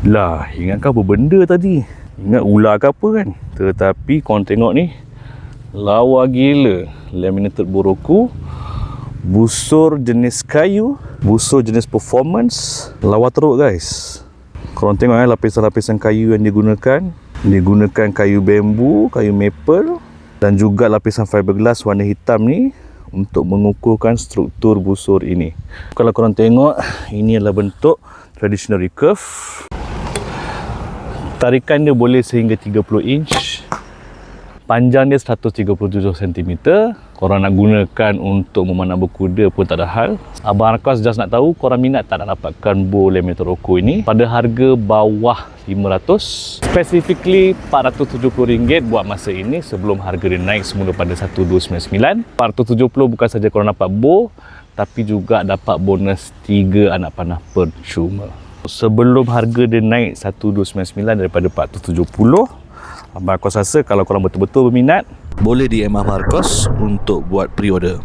Lah, ingat kau apa benda tadi? Ingat ular ke apa kan? Tetapi korang tengok ni, lawa gila. Laminated Boroku, busur jenis kayu, busur jenis performance, lawa teruk guys. Korang tengok lapisan-lapisan kayu yang digunakan. Digunakan kayu bambu, kayu maple dan juga lapisan fiberglass warna hitam ni untuk mengukuhkan struktur busur ini. Kalau korang tengok, ini adalah bentuk traditional recurve. Tarikan dia boleh sehingga 30 inch. Panjang dia 137 cm. Korang nak gunakan untuk memanah berkuda pun tak ada hal. Abang Arcos just nak tahu korang minat tak nak dapatkan bow laminated Roku ini pada harga bawah 500, specifically RM470 buat masa ini sebelum harga dia naik semula pada 1299. 470 bukan saja korang dapat bow, tapi juga dapat bonus 3 anak panah percuma. Sebelum harga dia naik 1299 daripada 470, Abang Arcos rasa kalau korang betul-betul berminat, boleh DM Abang Arcos untuk buat pre-order.